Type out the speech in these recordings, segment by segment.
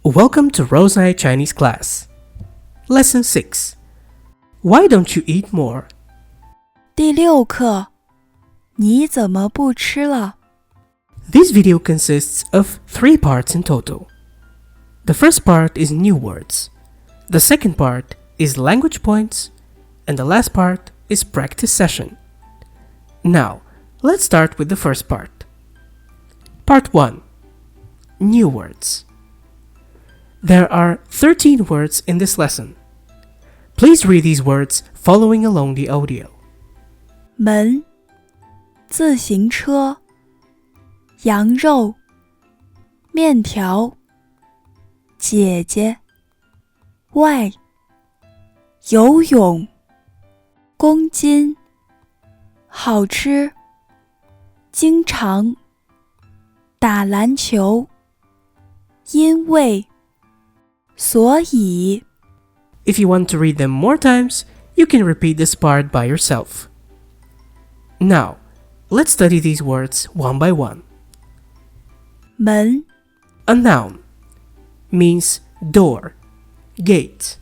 Welcome to Rosemary Chinese class. Lesson 6. Why don't you eat more? 第6课，你怎么不吃了？ This video consists of 3 parts in total. The first part is new words. The second part is language points. And the last part is practice session. Now, let's start with the first part. Part 1. New words. There are 13 words in this lesson. Please read these words following along the audio. 门、自行车、羊肉、面条、姐姐、外、游泳、公斤、好吃、经常、打篮球、因为、所以。 If you want to read them more times, you can repeat this part by yourself. Now, let's study these words one by one. 门、 A noun means door, gate.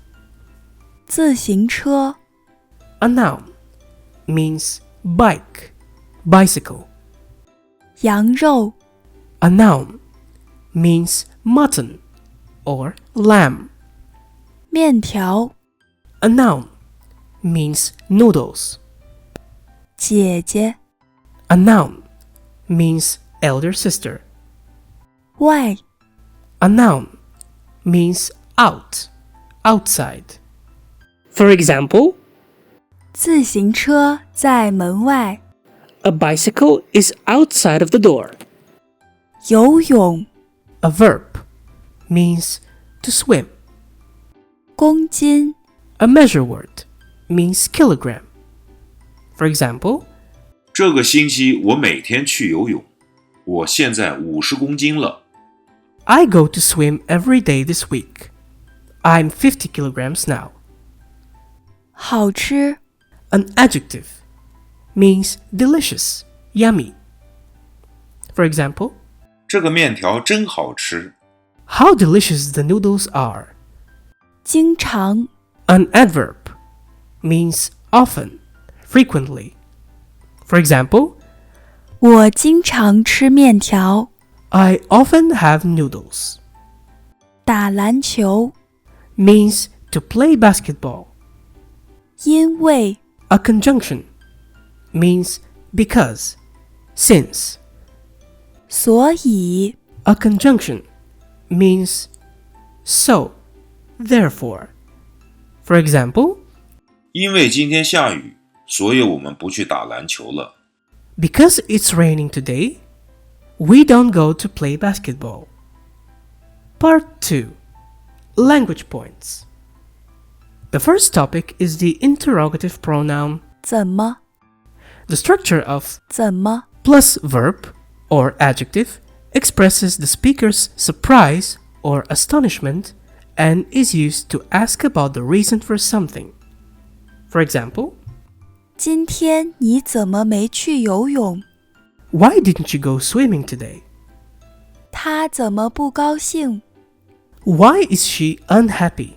自行车、 A noun means bike, bicycle. 羊肉、 A noun means mutton or lamb. 面条、 A noun means noodles. 姐姐、 A noun means elder sister. 外、 A noun means out, outside. For example, 自行车在门外。 a bicycle is outside of the door. 游泳、 A verb means to swim. 公斤、 A measure word means kilogram. For example, 这个星期我每天去游泳，我现在50公斤了。 I go to swim every day this week. I'm 50 kilograms now. 好吃、 An adjective means delicious, yummy. For example, 这个面条真好吃。 how delicious the noodles are. 经常、 An adverb means often, frequently. For example, 我经常吃面条。 I often have noodles. 打篮球、 Means to play basketball. 因为、 A conjunction means because, since. 所以。 A conjunction means so, therefore. For example, 因为今天下雨，所以我们不去打篮球了。 because it's raining today, we don't go to play basketball. Part 2. Language points. The first topic is the interrogative pronoun. 怎么？ The structure of 怎么？ plus verb or adjective expresses the speaker's surprise or astonishment and is used to ask about the reason for something. For example, 今天你怎么没去游泳？ why didn't you go swimming today? 他怎么不高兴？ Why is she unhappy?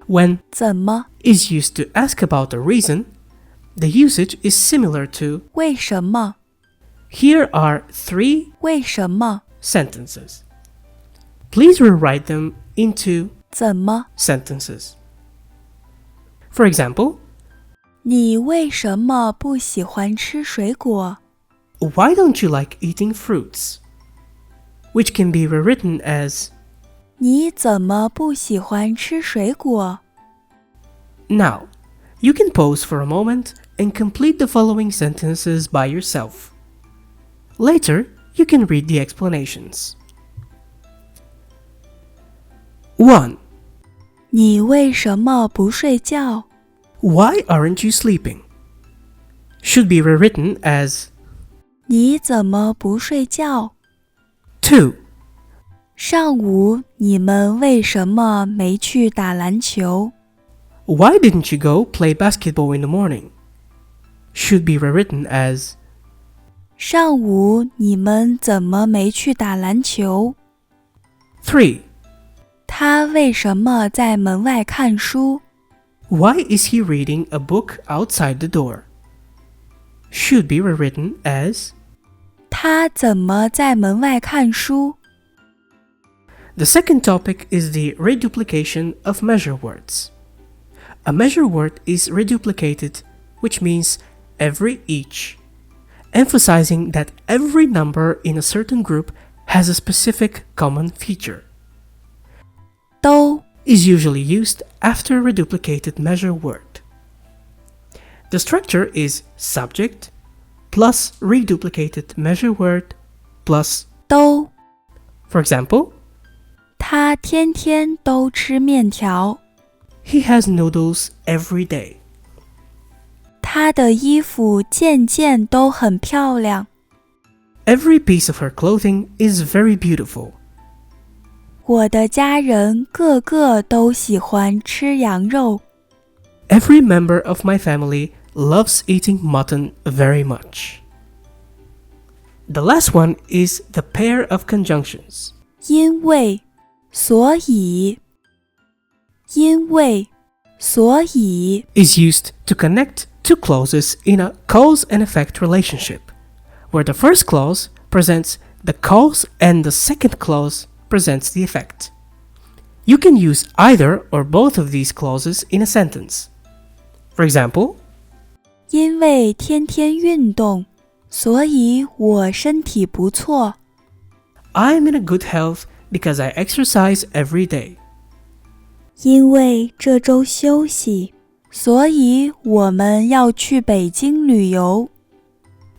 When 怎么？ is used to ask about the reason, the usage is similar to 为什么？ here are 3为什么？ sentences. Please rewrite them into 怎么？ sentences. For example, 你为什么不喜欢吃水果？ why don't you like eating fruits? Which can be rewritten as 你怎么不喜欢吃水果？ now. You can pause for a moment and complete the following sentences by yourself. Later, you can read the explanations. 1. 你为什么不睡觉？ Why aren't you sleeping? Should be rewritten as 你怎么不睡觉？ 2. 上午你们为什么没去打篮球？ Why didn't you go play basketball in the morning? Should be rewritten as 上午你们怎么没去打篮球？ 3. 他为什么在门外看书？ Why is he reading a book outside the door? Should be rewritten as 他怎么在门外看书？ The second topic is the reduplication of measure words. A measure word is reduplicated, which means every each, emphasizing that every number in a certain group has a specific common feature. 都 Is usually used after a reduplicated measure word. The structure is subject plus reduplicated measure word plus. 都 For example, 他天天都吃面条。 he has noodles every day. 她的衣服件件都很漂亮。 Every piece of her clothing is very beautiful. 我的家人个个都喜欢吃羊肉。 Every member of my family loves eating mutton very much. The last one is the pair of conjunctions. 因为，所以。因为，所以。 Is used to connect two clauses in a cause and effect relationship, where the first clause presents the cause and the second clause presents the effect. You can use either or both of these clauses in a sentence. For example, 因为天天运动，所以我身体不错。 I'm in a good health because I exercise every day. 因为这周休息，所以我们要去北京旅游。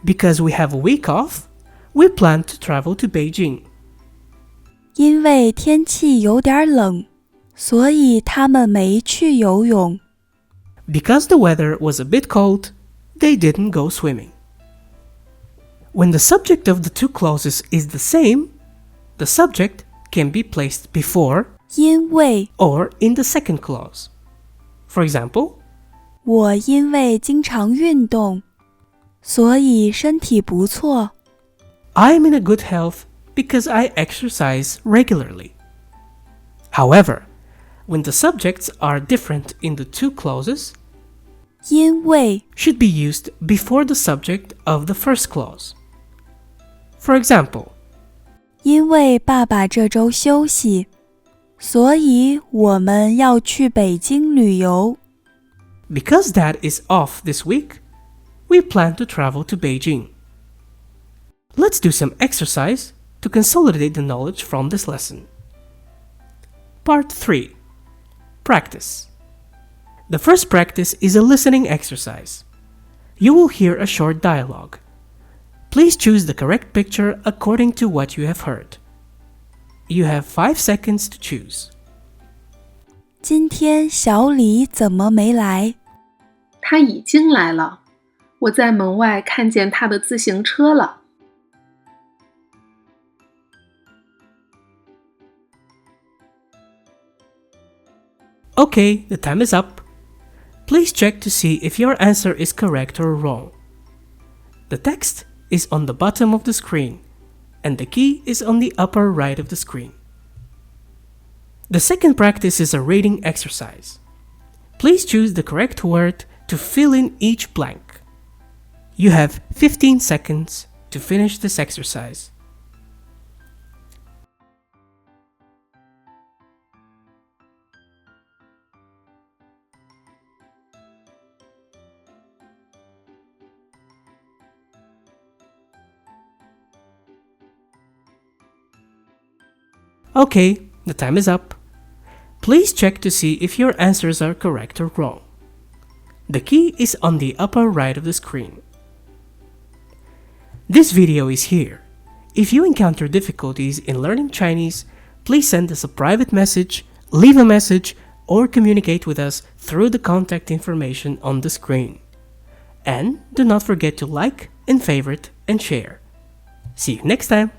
Because we have a week off, we plan to travel to Beijing. 因为天气有点冷，所以他们没去游泳。 Because the weather was a bit cold, they didn't go swimming. When the subject of the two clauses is the same, the subject can be placed before 因为 or in the second clause. For example, 我因为经常运动，所以身体不错。 I'm in a good health because I exercise regularly. However, when the subjects are different in the two clauses, 因为 should be used before the subject of the first clause. For example, 因为爸爸这周休息，所以我们要去北京旅游。 because Dad is off this week, we plan to travel to Beijing. Let's do some exercise to consolidate the knowledge from this lesson. Part 3. Practice. The first practice is a listening exercise. You will hear a short dialogue. Please choose the correct picture according to what you have heard. You have 5 seconds to choose. 今天小李怎么没来？他已经来了，我在门外看见他的自行车了。Okay, the time is up. Please check to see if your answer is correct or wrong. The text is on the bottom of the screen, and the key is on the upper right of the screen. The second practice is a reading exercise. Please choose the correct word to fill in each blank. You have 15 seconds to finish this exercise. Okay, the time is up. Please check to see if your answers are correct or wrong. The key is on the upper right of the screen. This video is here. If you encounter difficulties in learning Chinese, please send us a private message, leave a message, or communicate with us through the contact information on the screen. And do not forget to like and favorite and share. See you next time!